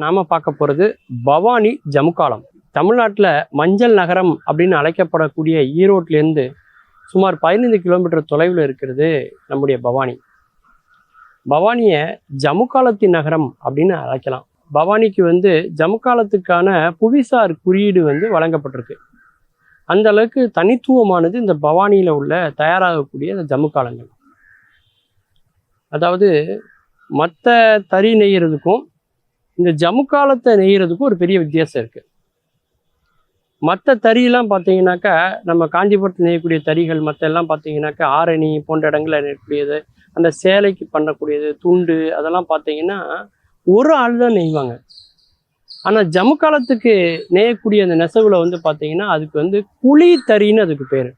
நாம பார்க்க போறது பவானி ஜமுக்காலம். தமிழ்நாட்டில் மஞ்சள் நகரம் அப்படின்னு அழைக்கப்படக்கூடிய ஈரோட்டிலேருந்து சுமார் 15 கிலோமீட்டர் தொலைவில் இருக்கிறது நம்முடைய பவானி. பவானியை ஜமுக்காலத்தின் நகரம் அப்படின்னு அழைக்கலாம். பவானிக்கு ஜமுக்காலத்துக்கான புவிசார் குறியீடு வழங்கப்பட்டிருக்கு. அந்த அளவுக்கு தனித்துவமானது இந்த பவானியில் உள்ள தயாராகக்கூடிய இந்த ஜமுக்காலங்கள். அதாவது மற்ற தறி நெய்யறதுக்கும் இந்த ஜமுக்காலத்தை நெய்யறதுக்கும் ஒரு பெரிய வித்தியாசம் இருக்குது. மற்ற தறியெல்லாம் பார்த்தீங்கன்னாக்கா நம்ம காஞ்சிபுரத்தில் நெய்யக்கூடிய தறிகள் மற்ற எல்லாம் பார்த்தீங்கன்னாக்கா ஆரணி போன்ற இடங்களில் நெய்யக்கூடியது, அந்த சேலைக்கு பண்ணக்கூடியது, துண்டு, அதெல்லாம் பார்த்தீங்கன்னா ஒரு ஆள் தான் நெய்வாங்க. ஆனால் ஜமுக்காலத்துக்கு நெய்யக்கூடிய அந்த நெசவில் பார்த்தீங்கன்னா அதுக்கு குழி தறின்னு அதுக்கு பேர்.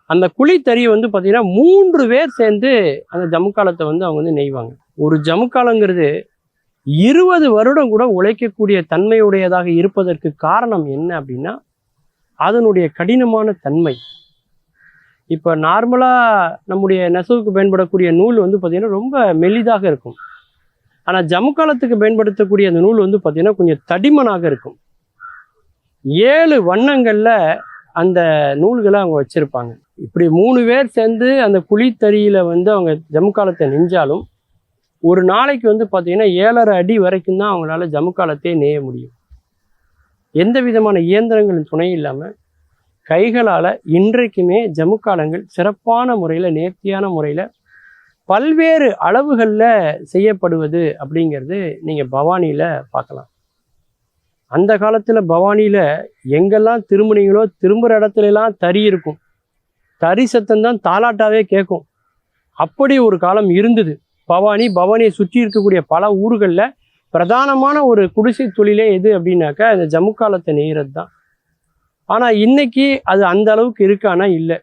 அந்த குழி தறியை பார்த்தீங்கன்னா 3 பேர் சேர்ந்து அந்த ஜமுக்காலத்தை அவங்க நெய்வாங்க. ஒரு ஜமுக்காலங்கிறது 20 வருடம் கூட உழைக்கக்கூடிய தன்மையுடையதாக இருப்பதற்கு காரணம் என்ன அப்படின்னா அதனுடைய கடினமான தன்மை. இப்போ நார்மலாக நம்முடைய நெசவுக்கு பயன்படக்கூடிய நூல் பார்த்தீங்கன்னா ரொம்ப மெலிதாக இருக்கும். ஆனால் ஜமுக்காலத்துக்கு பயன்படுத்தக்கூடிய அந்த நூல் பார்த்தீங்கன்னா கொஞ்சம் தடிமனாக இருக்கும். 7 வண்ணங்களில் அந்த நூல்களை அவங்க வச்சுருப்பாங்க. இப்படி 3 பேர் சேர்ந்து அந்த குழித்தறியில் அவங்க ஜமுக்காலத்தை நெஞ்சாலும் ஒரு நாளைக்கு பார்த்தீங்கன்னா 7.5 அடி வரைக்கும் தான் அவங்களால ஜமுக்காலத்தையே நெய்ய முடியும். எந்த விதமான இயந்திரங்களின் துணை இல்லாமல் கைகளால் இன்றைக்குமே ஜமுக்காலங்கள் சிறப்பான முறையில், நேர்த்தியான முறையில், பல்வேறு அளவுகளில் செய்யப்படுவது அப்படிங்கிறது நீங்கள் பவானியில் பார்க்கலாம். அந்த காலத்தில் பவானியில் எங்கெல்லாம் திரும்பினீங்களோ திரும்புகிற இடத்துலலாம் தறி இருக்கும். தறி சத்தம்தான் தாலாட்டாவே கேட்கும். அப்படி ஒரு காலம் இருந்தது. பவானியை சுற்றி இருக்கக்கூடிய பல ஊர்களில் பிரதானமான ஒரு குடிசை தொழிலே எது அப்படின்னாக்கா இந்த ஜமுக்காலத்தை நெய்கிறது தான். ஆனால் இன்னைக்கு அது அந்த அளவுக்கு இருக்கானா இல்லை,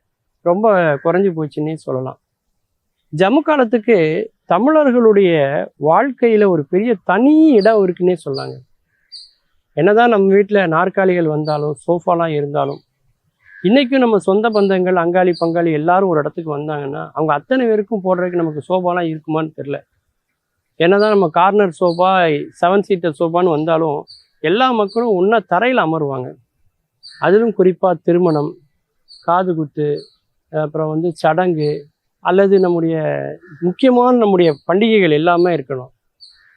ரொம்ப குறைஞ்சி போச்சுன்னே சொல்லலாம். ஜமுக்காலத்துக்கு தமிழர்களுடைய வாழ்க்கையில் ஒரு பெரிய தனி இடம் இருக்குன்னே சொல்லாங்க. என்னதான் நம்ம வீட்டில் நாற்காலிகள் வந்தாலும் சோஃபாலாம் இருந்தாலும் இன்றைக்கும் நம்ம சொந்த பந்தங்கள், அங்காளி பங்காளி எல்லாரும் ஒரு இடத்துக்கு வந்தாங்கன்னா அவங்க அத்தனை பேருக்கும் போடுறதுக்கு நமக்கு சோஃபாலாம் இருக்குமான்னு தெரில. என்னதான் நம்ம கார்னர் சோஃபா, 7 சீட்டர் சோஃபான்னு வந்தாலும் எல்லா மக்களும் ஒன்றா தரையில் அமருவாங்க. அதிலும் குறிப்பாக திருமணம், காது குத்து, அப்புறம் சடங்கு அல்லது நம்முடைய முக்கியமான நம்முடைய பண்டிகைகள் எல்லாமே இருக்கணும்.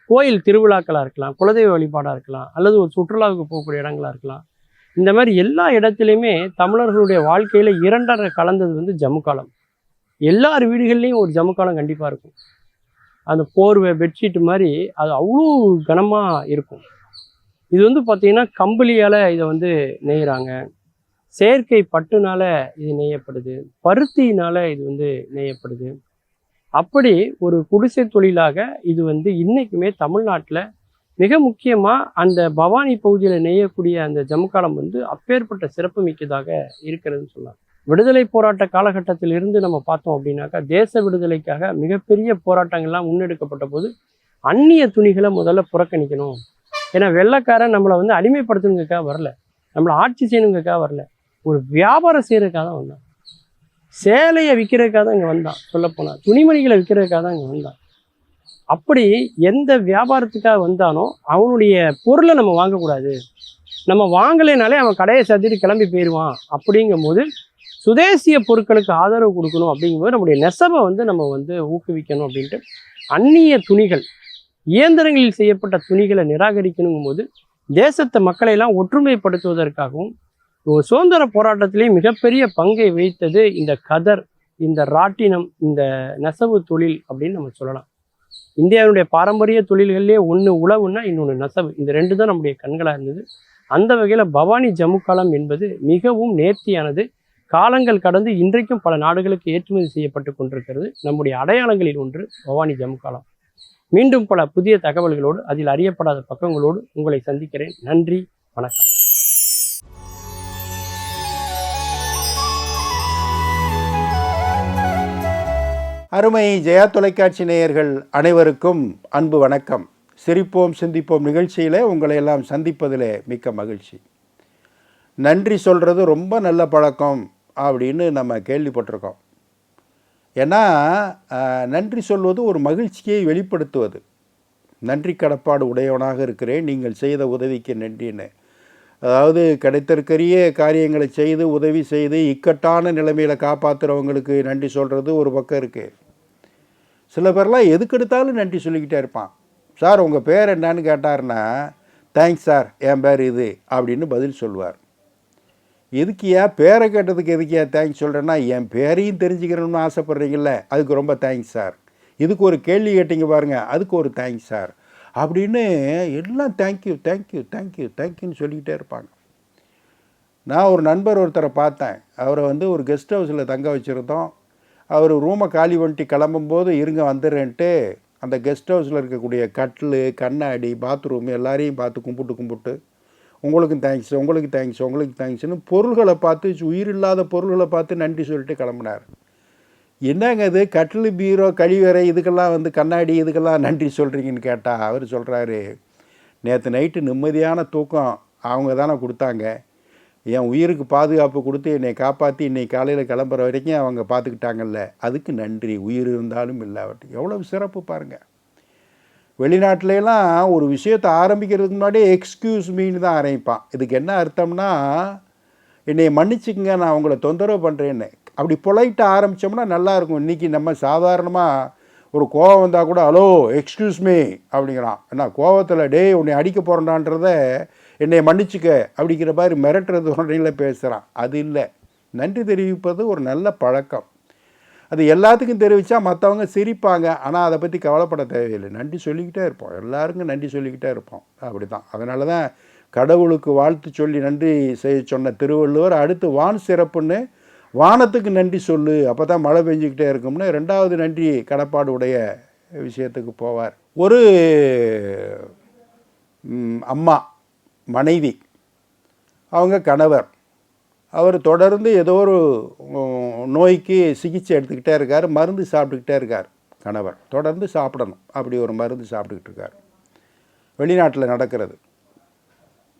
கோயில் திருவிழாக்களாக இருக்கலாம், குலதெய்வ வழிபாடாக இருக்கலாம், அல்லது ஒரு சுற்றுலாவுக்கு போகக்கூடிய இடங்களாக இருக்கலாம். இந்த மாதிரி எல்லா இடத்துலையுமே தமிழர்களுடைய வாழ்க்கையில் 2.5 கலந்தது ஜமுக்காலம். எல்லார் வீடுகள்லையும் ஒரு ஜமுக்காலம் கண்டிப்பாக இருக்கும். அந்த போர்வை, பெட்ஷீட்டு மாதிரி அது அவ்வளோ கனமாக இருக்கும். இது பார்த்தீங்கன்னா கம்பளியால் இதை நெய்கிறாங்க. செயற்கை பட்டுனால இது நெய்யப்படுது, பருத்தியினால் இது நெய்யப்படுது. அப்படி ஒரு குடிசை தொழிலாக இது இன்றைக்குமே தமிழ்நாட்டில் மிக முக்கியமாக அந்த பவானி பகுதியில் நெய்யக்கூடிய அந்த ஜமுக்காலம் அப்பேற்பட்ட சிறப்பு மிக்கதாக இருக்கிறதுன்னு சொல்லலாம். விடுதலை போராட்ட காலகட்டத்தில் இருந்து நம்ம பார்த்தோம் அப்படின்னாக்கா தேச விடுதலைக்காக மிகப்பெரிய போராட்டங்கள்லாம் முன்னெடுக்கப்பட்ட போது அந்நிய துணிகளை முதல்ல புறக்கணிக்கணும். ஏன்னா வெள்ளைக்காரன் நம்மளை அடிமைப்படுத்தணுங்கக்காக வரல, நம்மளை ஆட்சி செய்யணுங்கக்காக வரல, ஒரு வியாபாரம் செய்கிறதுக்காக தான் வந்தான். சேலையை விற்கிறதுக்காக தான் இங்கே வந்தான். சொல்லப்போனால் துணிமணிகளை விற்கிறதுக்காக தான் இங்கே வந்தான். அப்படி எந்த வியாபாரத்துக்காக வந்தானோ அவனுடைய பொருளை நம்ம வாங்கக்கூடாது. நம்ம வாங்கலைனாலே அவன் கடையை சாத்திட்டு கிளம்பி போயிடுவான். அப்படிங்கும் போது சுதேசிய பொருட்களுக்கு ஆதரவு கொடுக்கணும். அப்படிங்கும்போது நம்முடைய நெசவை நம்ம ஊக்குவிக்கணும் அப்படின்ட்டு அந்நிய துணிகள், இயந்திரங்களில் செய்யப்பட்ட துணிகளை நிராகரிக்கணுங்கும் போது தேசத்தை மக்களையெல்லாம் ஒற்றுமைப்படுத்துவதற்காகவும் ஒரு சுதந்திர போராட்டத்திலேயே மிகப்பெரிய பங்கை வகித்தது இந்த கதர், இந்த ராட்டினம், இந்த நெசவு தொழில் அப்படின்னு நம்ம சொல்லலாம். இந்தியாவுடைய பாரம்பரிய தொழில்கள்லேயே ஒன்று உழவுன்னா இன்னொன்று நெசவு. இந்த 2 தான் நம்முடைய கண்களாக இருந்தது. அந்த வகையில் பவானி ஜமுக்காலம் என்பது மிகவும் நேர்த்தியானது. காலங்கள் கடந்து இன்றைக்கும் பல நாடுகளுக்கு ஏற்றுமதி செய்யப்பட்டு கொண்டிருக்கிறது. நம்முடைய அடையாளங்களில் ஒன்று பவானி ஜமுக்காலம். மீண்டும் பல புதிய தகவல்களோடு, அதில் அறியப்படாத பக்கங்களோடு உங்களை சந்திக்கிறேன். நன்றி, வணக்கம். அருமை ஜெயா தொலைக்காட்சி நேயர்கள் அனைவருக்கும் அன்பு வணக்கம். சிரிப்போம் சிந்திப்போம் நிகழ்ச்சியில் உங்களை எல்லாம் சந்திப்பதில் மிக்க மகிழ்ச்சி. நன்றி சொல்கிறது ரொம்ப நல்ல பழக்கம் அப்படின்னு நம்ம கேள்விப்பட்டிருக்கோம். ஏன்னா நன்றி சொல்வது ஒரு மகிழ்ச்சியை வெளிப்படுத்துவது. நன்றி கடப்பாடு உடையவனாக இருக்கிறேன், நீங்கள் செய்த உதவிக்கு நன்றின்னு. அதாவது கிடைத்திருக்கிற காரியங்களை செய்து உதவி செய்து இக்கட்டான நிலைமையில் காப்பாற்றுறவங்களுக்கு நன்றி சொல்கிறது ஒரு பக்கம் இருக்குது. சில பேர்லாம் எதுக்கு எடுத்தாலும் நன்றி சொல்லிக்கிட்டே இருப்பான். சார் உங்கள் பேர் என்னன்னு கேட்டார்னா, தேங்க்ஸ் சார், என் பேர் இது அப்படின்னு பதில் சொல்லுவார். எதுக்கியா பேரை கேட்டதுக்கு எதுக்கியா தேங்க்ஸ் சொல்கிறேன்னா, என் பேரையும் தெரிஞ்சுக்கிறோம்னு ஆசைப்பட்றீங்கள, அதுக்கு ரொம்ப தேங்க்ஸ் சார். இதுக்கு ஒரு கேள்வி கேட்டீங்க பாருங்கள், அதுக்கு ஒரு தேங்க்ஸ் சார் அப்படின்னு எல்லாம் தேங்க்யூ தேங்க்யூ தேங்க்யூ தேங்க்யூன்னு சொல்லிக்கிட்டே இருப்பாங்க. நான் ஒரு நண்பர் ஒருத்தரை பார்த்தேன். அவரை ஒரு கெஸ்ட் ஹவுஸில் தங்க வச்சுருந்தோம். அவர் ரூமை காலி பண்ணிட்டு கிளம்பும்போது இருங்க வந்துடுறேன்ட்டு அந்த கெஸ்ட் ஹவுஸில் இருக்கக்கூடிய கட்டில், கண்ணாடி, பாத்ரூம் எல்லாரையும் பார்த்து கும்பிட்டு உங்களுக்கும் தேங்க்ஸ், உங்களுக்கு தேங்க்ஸ், உங்களுக்கு தேங்க்ஸ்னு பொருள்களை பார்த்து, உயிர் இல்லாத பொருள்களை பார்த்து நன்றி சொல்லிட்டு கிளம்புனார். என்னங்க இது கட்டில், பீரோ, கழிவறை இதுக்கெல்லாம் கண்ணாடி இதுக்கெல்லாம் நன்றி சொல்கிறீங்கன்னு கேட்டால் அவர் சொல்கிறாரு, நேற்று நைட்டு நிம்மதியான தூக்கம் அவங்க தானே கொடுத்தாங்க, என் உயிருக்கு பாதுகாப்பு கொடுத்து என்னை காப்பாற்றி இன்னைக்கு காலையில் கிளம்புற வரைக்கும் அவங்க பார்த்துக்கிட்டாங்கல்ல, அதுக்கு நன்றி, உயிர் இருந்தாலும் இல்லாவட்டு. எவ்வளவு சிறப்பு பாருங்கள். வெளிநாட்டிலலாம் ஒரு விஷயத்தை ஆரம்பிக்கிறதுக்கு முன்னாடியே எக்ஸ்கியூஸ் மீன்னு தான் ஆரம்பிப்பான். இதுக்கு என்ன அர்த்தம்னா, என்னை மன்னிச்சுக்குங்க நான் உங்களை தொந்தரவு பண்ணுறேன்னு. அப்படி பொலைட்டாக ஆரம்பித்தோம்னா நல்லாயிருக்கும். இன்றைக்கி நம்ம சாதாரணமாக ஒரு கோவம் வந்தால் கூட ஹலோ எக்ஸ்கியூஸ் மீ அப்படிங்கிறான். ஏன்னா கோவத்தில் டே உன்னை அடிக்க போகிறேன்டான்றத என்னை மன்னிச்சுக்க அப்படிங்கிற மாதிரி மிரட்டுறது உடனே பேசுகிறான். அது இல்லை. நன்றி தெரிவிப்பது ஒரு நல்ல பழக்கம். அது எல்லாத்துக்கும் தெரிவித்தா மற்றவங்க சிரிப்பாங்க, ஆனால் அதை பற்றி கவலைப்பட தேவையில்லை. நன்றி சொல்லிக்கிட்டே இருப்போம், எல்லாருக்கும் நன்றி சொல்லிக்கிட்டே இருப்போம். அப்படி தான். அதனால தான் கடவுளுக்கு வாழ்த்து சொல்லி நன்றி செய்ய சொன்ன திருவள்ளுவர் அடுத்து வான் சிறப்புன்னு வானத்துக்கு நன்றி சொல்லு, அப்போ தான் மழை பெஞ்சிக்கிட்டே இருக்கும்னு ரெண்டாவது நன்றி கடப்பாடு உடைய விஷயத்துக்கு போவார். ஒரு அம்மா மனைவி, அவங்க கணவர், அவர் தொடர்ந்து ஏதோ ஒரு நோய்க்கு சிகிச்சை எடுத்துக்கிட்டே இருக்கார், மருந்து சாப்பிட்டுக்கிட்டே இருக்கார். கணவர் தொடர்ந்து சாப்பிடணும், அப்படி ஒரு மருந்து சாப்பிட்டுக்கிட்டு இருக்கார். வெளிநாட்டில் நடக்கிறது.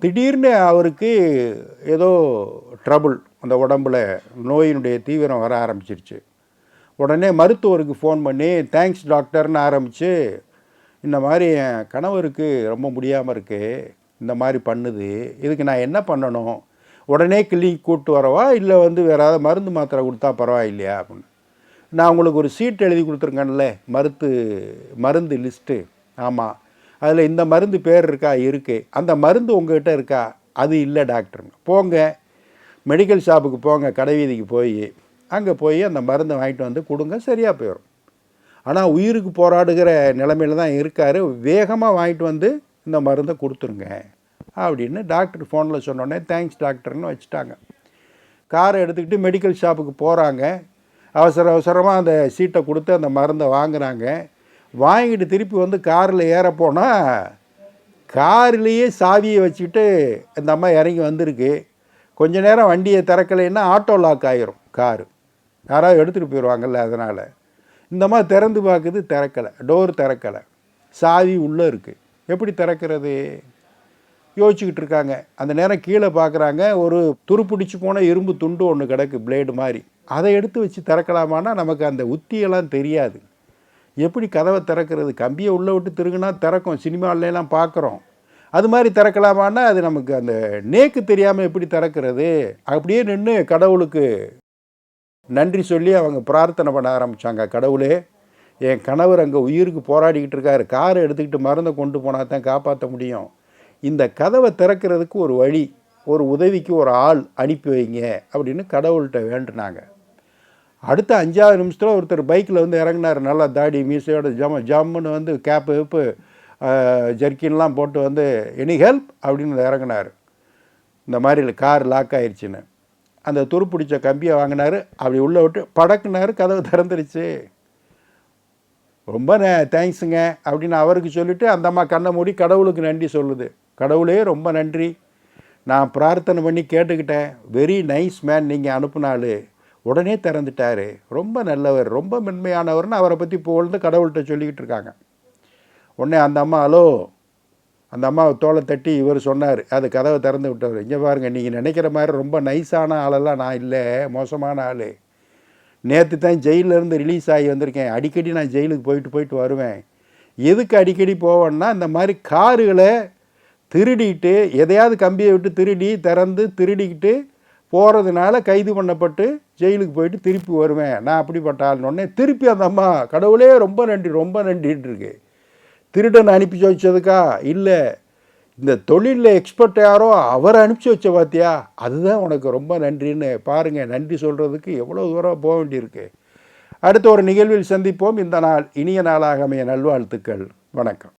திடீர்னு அவருக்கு ஏதோ ட்ரபுள், அந்த உடம்பில் நோயினுடைய தீவிரம் வர ஆரம்பிச்சிருச்சு. உடனே மருத்துவருக்கு ஃபோன் பண்ணி தேங்க்ஸ் டாக்டர்னு ஆரம்பித்து, இந்த மாதிரி என் கணவருக்கு ரொம்ப முடியாமல் இருக்குது, இந்த மாதிரி பண்ணுது, இதுக்கு நான் என்ன பண்ணணும், உடனே கிளினிக் கூப்பிட்டு வரவா இல்லை வேறு ஏதாவது மருந்து மாத்திரை கொடுத்தா பரவாயில்லையா அப்படின்னு. நான் உங்களுக்கு ஒரு சீட் எழுதி கொடுத்துருக்கேன்ல, மருந்து லிஸ்ட்டு, ஆமாம், அதில் இந்த மருந்து பேர் இருக்கா, இருக்குது, அந்த மருந்து உங்கள்கிட்ட இருக்கா, அது இல்லை டாக்டர்னு. போங்க மெடிக்கல் ஷாப்புக்கு போங்க, கடை வீதிக்கு போய் அங்கே போய் அந்த மருந்தை வாங்கிட்டு வந்து கொடுங்க, சரியாக போயிடும். ஆனால் உயிருக்கு போராடுகிற நிலைமையில் தான் இருக்கார், வேகமாக வாங்கிட்டு வந்து இந்த மருந்தை கொடுத்துருங்க அப்படின்னு டாக்டர் ஃபோனில் சொன்னோடனே தேங்க்ஸ் டாக்டர்னு வச்சுட்டாங்க. காரை எடுத்துக்கிட்டு மெடிக்கல் ஷாப்புக்கு போகிறாங்க. அவசரமாக அந்த சீட்டை கொடுத்து அந்த மருந்தை வாங்குகிறாங்க. வாங்கிட்டு திருப்பி காரில் ஏற போனால் கார்லேயே சாவியை வச்சுக்கிட்டு இந்த அம்மா இறங்கி வந்திருக்கு. கொஞ்ச நேரம் வண்டியை திறக்கலைன்னா ஆட்டோ லாக் ஆகிரும் காரு, யாராவது எடுத்துகிட்டு போயிடுவாங்கல்ல. அதனால் இந்த அம்மா திறந்து பார்க்குது, திறக்கலை, டோர் திறக்கலை, சாவி உள்ளே இருக்குது, எப்படி திறக்கிறது யோசிச்சுக்கிட்டு இருக்காங்க. அந்த நேரம் கீழே பார்க்குறாங்க, ஒரு துருப்பிடிச்சு போன இரும்பு துண்டு ஒன்று கிடக்கு, பிளேடு மாதிரி. அதை எடுத்து வச்சு திறக்கலாமான்னா நமக்கு அந்த உத்தியெல்லாம் தெரியாது. எப்படி கதவை திறக்கிறது, கம்பியை உள்ளே விட்டு திருகுனா திறக்கும், சினிமாவிலாம் பார்க்குறோம். அது மாதிரி திறக்கலாமான்னா அது நமக்கு அந்த நேக்கு தெரியாமல் எப்படி திறக்கிறது. அப்படியே நின்று கடவுளுக்கு நன்றி சொல்லி அவங்க பிரார்த்தனை பண்ண ஆரம்பித்தாங்க. கடவுளே, என் கணவர் அங்கே உயிருக்கு போராடிக்கிட்டு இருக்காரு, காரை எடுத்துக்கிட்டு மருந்தை கொண்டு போனால் தான் காப்பாற்ற முடியும், இந்த கதவை திறக்கிறதுக்கு ஒரு வழி, ஒரு உதவிக்கு ஒரு ஆள் அனுப்பி வைங்க அப்படின்னு கடவுள்கிட்ட வேண்டுனாங்க. அடுத்த 5வது நிமிஷத்தில் ஒருத்தர் பைக்கில் இறங்கினார், நல்லா தாடி மீசையோட ஜம்முன்னு கேப்பு வெப்பு ஜர்க்கின்லாம் போட்டு எனி ஹெல்ப் அப்படின்னு இறங்கினார். இந்த மாதிரி கார் லாக் ஆயிடுச்சுன்னு அந்த துருப்பிடிச்ச கம்பியை வாங்கினார், அப்படி உள்ளே விட்டு படக்குனார், கதவு திறந்துருச்சு. ரொம்ப தேங்க்ஸுங்க அப்படின்னு அவருக்கு சொல்லிவிட்டு அந்த அம்மா கண்ணை மூடி கடவுளுக்கு நன்றி சொல்லுது. கடவுளே ரொம்ப நன்றி, நான் பிரார்த்தனை பண்ணி கேட்டுக்கிட்டேன், வெரி நைஸ் மேன், நீங்கள் அனுப்புனாள், உடனே திறந்துட்டார், ரொம்ப நல்லவர், ரொம்ப மென்மையானவர்னு அவரை பற்றி புகழ்ந்து கடவுள்கிட்ட சொல்லிக்கிட்டு இருக்காங்க. உடனே அந்த அம்மா ஹலோ, அந்த அம்மாவை தோலை தட்டி இவர் சொன்னார், அது கதவை திறந்து விட்டவர், இங்கே பாருங்கள், நீங்கள் நினைக்கிற மாதிரி ரொம்ப நைஸான ஆளெல்லாம் நான் இல்லை, மோசமான ஆள், நேற்று தான் ஜெயிலேருந்து ரிலீஸ் ஆகி வந்திருக்கேன், அடிக்கடி நான் ஜெயிலுக்கு போயிட்டு வருவேன், எதுக்கு அடிக்கடி போவேன்னா இந்த மாதிரி காருகளை திருடிட்டு எதையாவது கம்பியை விட்டு திறந்து திருடிக்கிட்டு போகிறதுனால கைது பண்ணப்பட்டு ஜெயிலுக்கு போயிட்டு திருப்பி வருவேன், நான் அப்படிப்பட்ட ஆள்னொடனே திருப்பி அந்த அம்மா கடவுளே ரொம்ப நன்றி ரொம்ப நன்றின்னு இருக்கு. திருடன் அனுப்பி வச்சதுக்கா இல்லை, இந்த தொழிலில் எக்ஸ்பர்ட் யாரோ அவரை அனுப்பிச்சி வச்ச பார்த்தியா, அதுதான் உனக்கு ரொம்ப நன்றின்னு. பாருங்கள், நன்றி சொல்கிறதுக்கு எவ்வளோ தூரம் போக வேண்டியிருக்கு. அடுத்த ஒரு நிகழ்வில் சந்திப்போம். இந்த நாள் இனிய நாளாக அமைய நல்வாழ்த்துக்கள். வணக்கம்.